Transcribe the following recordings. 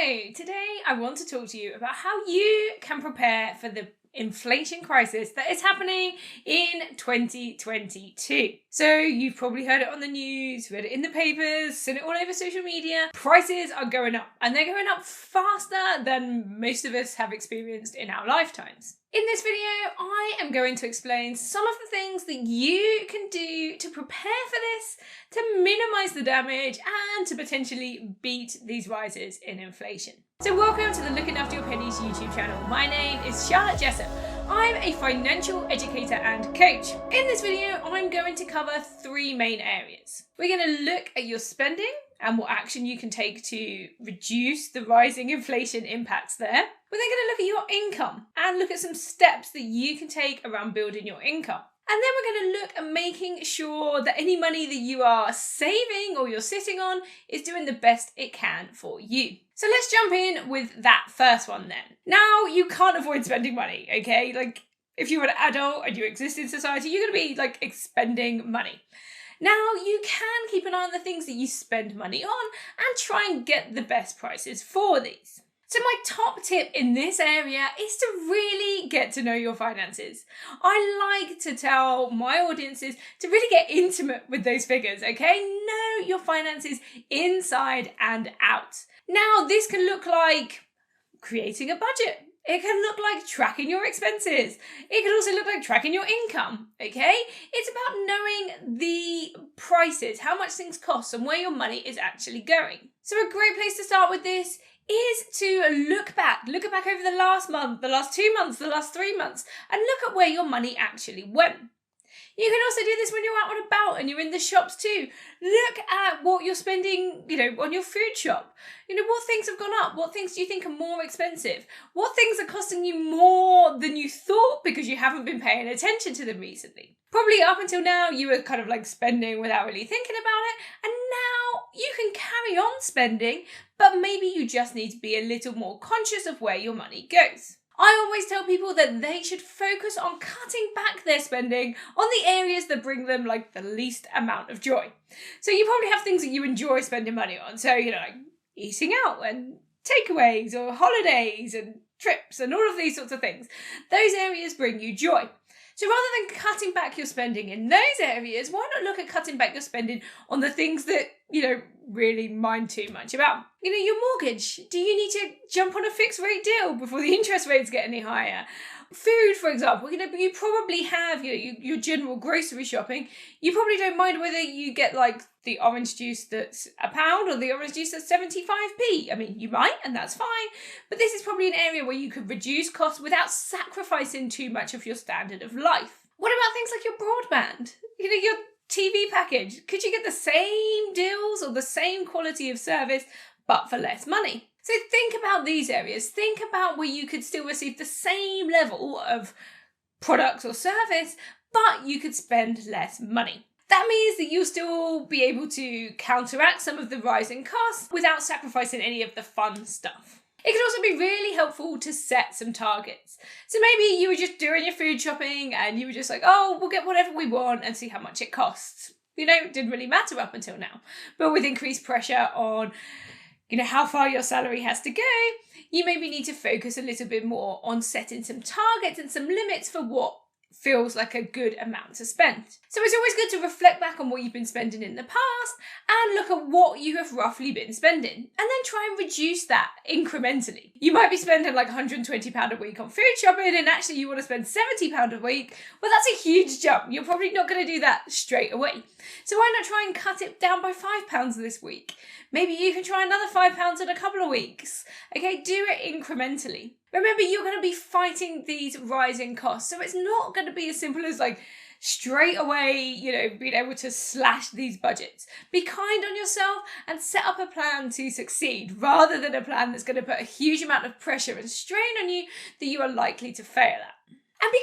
So today I want to talk to you about how you can prepare for the inflation crisis that is happening in 2022. So you've probably heard it on the news, read it in the papers, seen it all over social media. Prices are going up, and they're going up faster than most of us have experienced in our lifetimes. In this video, I am going to explain some of the things that you can do to prepare for this, to minimize the damage, and to potentially beat these rises in inflation. So welcome to the Looking After Your Pennies YouTube channel. My name is Charlotte Jessup. I'm a financial educator and coach. In this video, I'm going to cover three main areas. We're going to look at your spending and what action you can take to reduce the rising inflation impacts there. We're then going to look at your income and look at some steps that you can take around building your income. And then we're going to look at making sure that any money that you are saving or you're sitting on is doing the best it can for you. So let's jump in with that first one then. Now, you can't avoid spending money, okay? Like, if you're an adult and you exist in society, you're going to be like expending money. Now, you can keep an eye on the things that you spend money on and try and get the best prices for these. So my top tip in this area is to really get to know your finances. I like to tell my audiences to really get intimate with those figures, okay? Know your finances inside and out. Now, this can look like creating a budget. It can look like tracking your expenses. It can also look like tracking your income, okay? It's about knowing the prices, how much things cost, and where your money is actually going. So a great place to start with this is to look back over the last month, the last 2 months, the last 3 months, and look at where your money actually went. You can also do this when you're out and about and you're in the shops too. Look at what you're spending, on your food shop. What things have gone up? What things do you think are more expensive? What things are costing you more than you thought because you haven't been paying attention to them recently? Probably up until now, you were kind of like spending without really thinking about it. And now you can carry on spending, but maybe you just need to be a little more conscious of where your money goes. I always tell people that they should focus on cutting back their spending on the areas that bring them like the least amount of joy. So you probably have things that you enjoy spending money on. So, like eating out and takeaways or holidays and trips and all of these sorts of things. Those areas bring you joy. So rather than cutting back your spending in those areas, why not look at cutting back your spending on the things that you don't really mind too much about? Your mortgage. Do you need to jump on a fixed rate deal before the interest rates get any higher? Food, for example, you probably have your general grocery shopping. You probably don't mind whether you get like the orange juice that's £1 or the orange juice that's 75p. I mean, you might, and that's fine. But this is probably an area where you could reduce costs without sacrificing too much of your standard of life. What about things like your broadband? Your TV package. Could you get the same deals or the same quality of service, but for less money? So think about these areas. Think about where you could still receive the same level of product or service, but you could spend less money. That means that you'll still be able to counteract some of the rising costs without sacrificing any of the fun stuff. It can also be really helpful to set some targets. So maybe you were just doing your food shopping and you were just like, oh, we'll get whatever we want and see how much it costs. It didn't really matter up until now. But with increased pressure on how far your salary has to go, you maybe need to focus a little bit more on setting some targets and some limits for what feels like a good amount to spend. So it's always good to reflect back on what you've been spending in the past and look at what you have roughly been spending and then try and reduce that incrementally. You might be spending like £120 a week on food shopping and actually you want to spend £70 a week. Well, that's a huge jump. You're probably not going to do that straight away. So why not try and cut it down by £5 this week? Maybe you can try another £5 in a couple of weeks. Okay, do it incrementally. Remember, you're going to be fighting these rising costs. So it's not going to be as simple as like straight away, being able to slash these budgets. Be kind on yourself and set up a plan to succeed rather than a plan that's going to put a huge amount of pressure and strain on you that you are likely to fail at. And be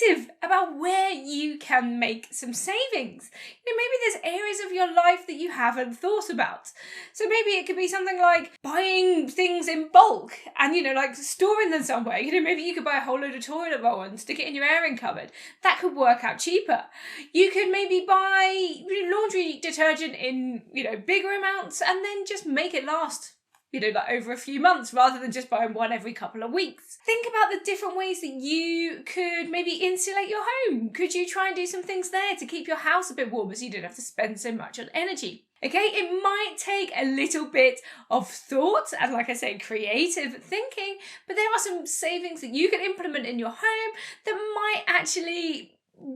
creative about where you can make some savings. Maybe there's areas of your life that you haven't thought about. So maybe it could be something like buying things in bulk and, like storing them somewhere. Maybe you could buy a whole load of toilet roll and stick it in your airing cupboard. That could work out cheaper. You could maybe buy laundry detergent in, bigger amounts and then just make it last like over a few months rather than just buying one every couple of weeks. Think about the different ways that you could maybe insulate your home. Could you try and do some things there to keep your house a bit warmer so you don't have to spend so much on energy? Okay, it might take a little bit of thought and, like I say, creative thinking, but there are some savings that you can implement in your home that might actually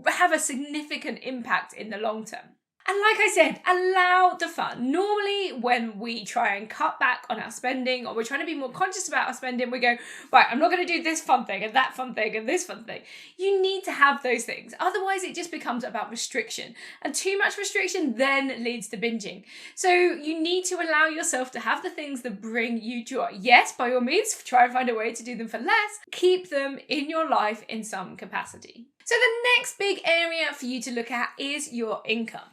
have a significant impact in the long term. And like I said, allow the fun. Normally when we try and cut back on our spending, or we're trying to be more conscious about our spending, we go, right, I'm not going to do this fun thing and that fun thing and this fun thing. You need to have those things. Otherwise it just becomes about restriction, and too much restriction then leads to binging. So you need to allow yourself to have the things that bring you joy. Yes, by all means, try and find a way to do them for less. Keep them in your life in some capacity. So the next big area for you to look at is your income.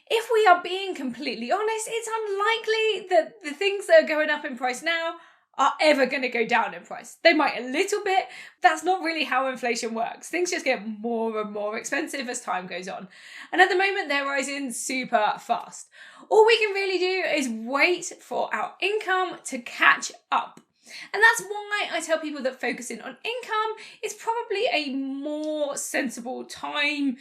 If we are being completely honest, it's unlikely that the things that are going up in price now are ever going to go down in price. They might a little bit. That's not really how inflation works. Things just get more and more expensive as time goes on. And at the moment, they're rising super fast. All we can really do is wait for our income to catch up. And that's why I tell people that focusing on income is probably a more sensible time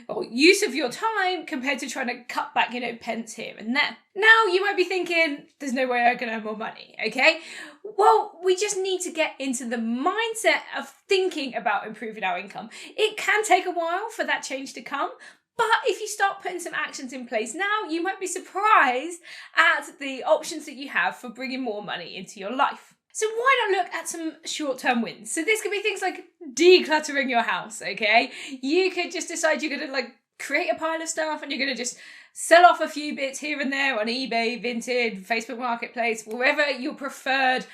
or use of your time compared to trying to cut back, pence here and there. Now, you might be thinking, there's no way I can earn more money, okay? Well, we just need to get into the mindset of thinking about improving our income. It can take a while for that change to come, but if you start putting some actions in place now, you might be surprised at the options that you have for bringing more money into your life. So why not look at some short-term wins? So this could be things like decluttering your house, okay? You could just decide you're going to create a pile of stuff and you're going to just sell off a few bits here and there on eBay, Vinted, Facebook Marketplace, wherever your preferred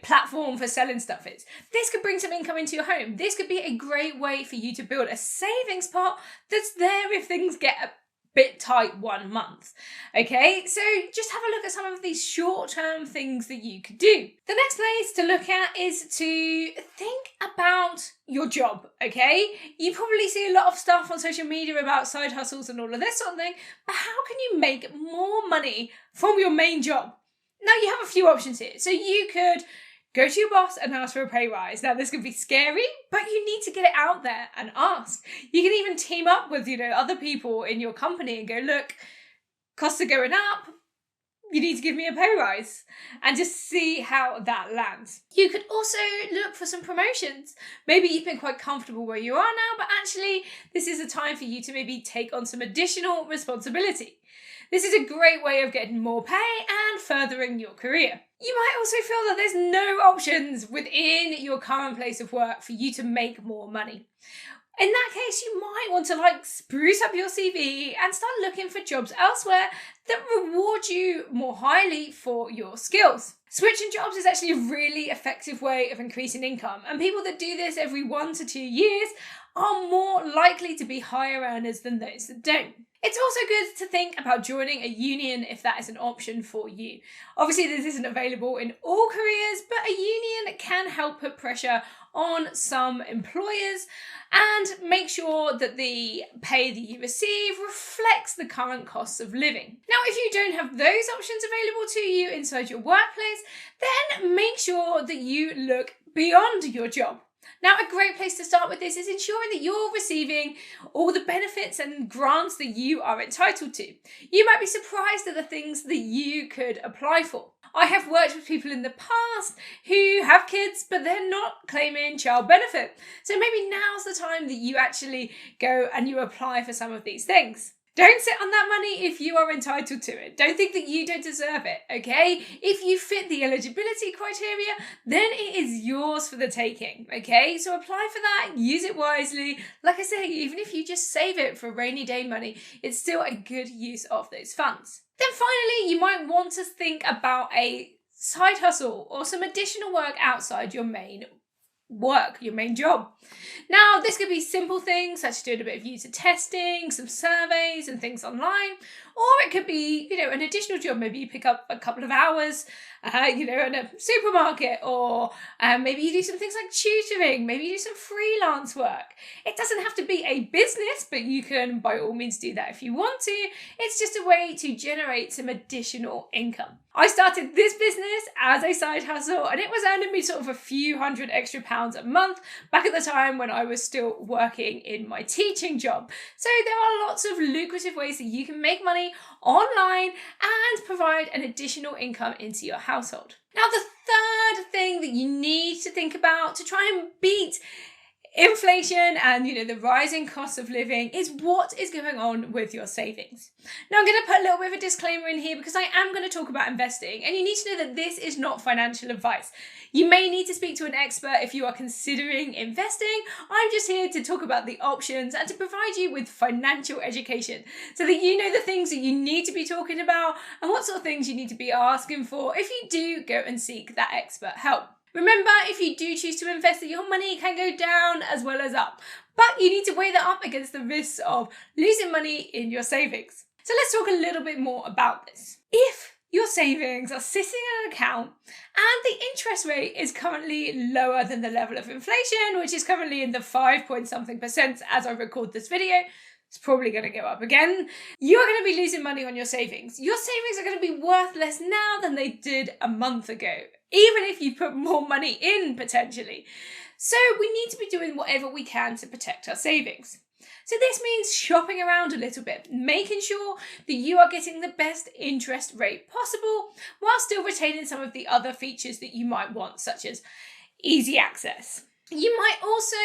platform for selling stuff is. This could bring some income into your home. This could be a great way for you to build a savings pot that's there if things get a bit tight one month. Okay, so just have a look at some of these short-term things that you could do. The next place to look at is to think about your job, okay? You probably see a lot of stuff on social media about side hustles and all of this sort of thing, but how can you make more money from your main job? Now, you have a few options here. So you could go to your boss and ask for a pay rise. Now, this could be scary, but you need to get it out there and ask. You can even team up with, other people in your company and go, look, costs are going up. You need to give me a pay rise, and just see how that lands. You could also look for some promotions. Maybe you've been quite comfortable where you are now, but actually this is a time for you to maybe take on some additional responsibility. This is a great way of getting more pay and furthering your career. You might also feel that there's no options within your current place of work for you to make more money. In that case, you might want to spruce up your CV and start looking for jobs elsewhere that reward you more highly for your skills. Switching jobs is actually a really effective way of increasing income, and people that do this every 1 to 2 years are more likely to be higher earners than those that don't. It's also good to think about joining a union if that is an option for you. Obviously, this isn't available in all careers, but a union can help put pressure on some employers and make sure that the pay that you receive reflects the current costs of living. Now, if you don't have those options available to you inside your workplace, then make sure that you look beyond your job. Now, a great place to start with this is ensuring that you're receiving all the benefits and grants that you are entitled to. You might be surprised at the things that you could apply for. I have worked with people in the past who have kids, but they're not claiming child benefit. So maybe now's the time that you actually go and you apply for some of these things. Don't sit on that money if you are entitled to it. Don't think that you don't deserve it, okay? If you fit the eligibility criteria, then it is yours for the taking, okay? So apply for that, use it wisely. Like I say, even if you just save it for rainy day money, it's still a good use of those funds. Then finally, you might want to think about a side hustle or some additional work outside your main work, your main job. Now, this could be simple things such as doing a bit of user testing, some surveys and things online, or it could be, an additional job. Maybe you pick up a couple of hours in a supermarket, or maybe you do some things like tutoring, maybe you do some freelance work. It doesn't have to be a business, but you can by all means do that if you want to. It's just a way to generate some additional income. I started this business as a side hustle, and it was earning me sort of a few hundred extra pounds a month back at the time when I was still working in my teaching job. So there are lots of lucrative ways that you can make money online and provide an additional income into your household. Now, the third thing that you need to think about to try and beat inflation and the rising cost of living is what is going on with your savings. Now, I'm going to put a little bit of a disclaimer in here because I am going to talk about investing, and you need to know that this is not financial advice. You may need to speak to an expert if you are considering investing. I'm just here to talk about the options and to provide you with financial education so that you know the things that you need to be talking about and what sort of things you need to be asking for if you do go and seek that expert help. Remember, if you do choose to invest, that your money can go down as well as up, but you need to weigh that up against the risks of losing money in your savings. So let's talk a little bit more about this. If your savings are sitting in an account and the interest rate is currently lower than the level of inflation, which is currently in the 5-point-something% as I record this video, it's probably going to go up again. You're going to be losing money on your savings. Your savings are going to be worth less now than they did a month ago, even if you put more money in potentially. So we need to be doing whatever we can to protect our savings. So this means shopping around a little bit, making sure that you are getting the best interest rate possible while still retaining some of the other features that you might want, such as easy access. You might also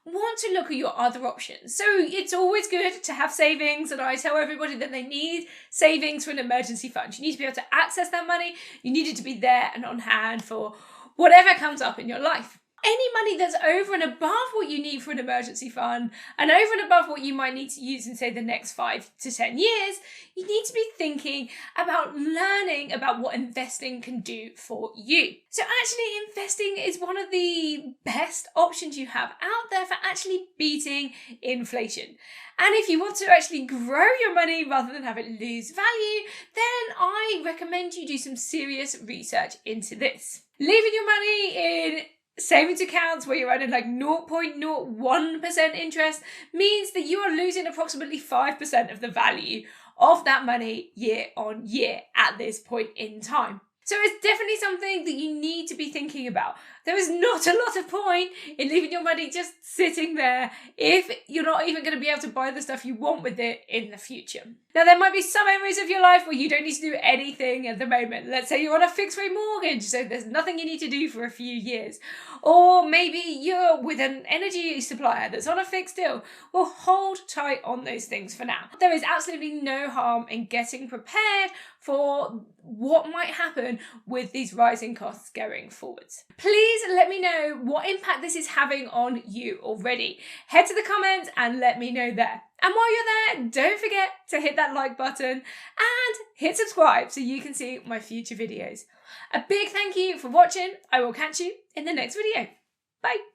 want to look at your other options. So it's always good to have savings, and I tell everybody that they need savings for an emergency fund. You need to be able to access that money. You need it to be there and on hand for whatever comes up in your life. Any money that's over and above what you need for an emergency fund and over and above what you might need to use in, say, the next 5 to 10 years, you need to be thinking about learning about what investing can do for you. So actually, investing is one of the best options you have out there for actually beating inflation. And if you want to actually grow your money rather than have it lose value, then I recommend you do some serious research into this. Leaving your money in savings accounts where you're earning like 0.01% interest means that you are losing approximately 5% of the value of that money year on year at this point in time. So it's definitely something that you need to be thinking about. There is not a lot of point in leaving your money just sitting there if you're not even going to be able to buy the stuff you want with it in the future. Now, there might be some areas of your life where you don't need to do anything at the moment. Let's say you're on a fixed rate mortgage, so there's nothing you need to do for a few years. Or maybe you're with an energy supplier that's on a fixed deal. Well, hold tight on those things for now. There is absolutely no harm in getting prepared for what might happen with these rising costs going forwards. Please let me know what impact this is having on you already. Head to the comments and let me know there. And while you're there, don't forget to hit that like button and hit subscribe so you can see my future videos. A big thank you for watching. I will catch you in the next video. Bye.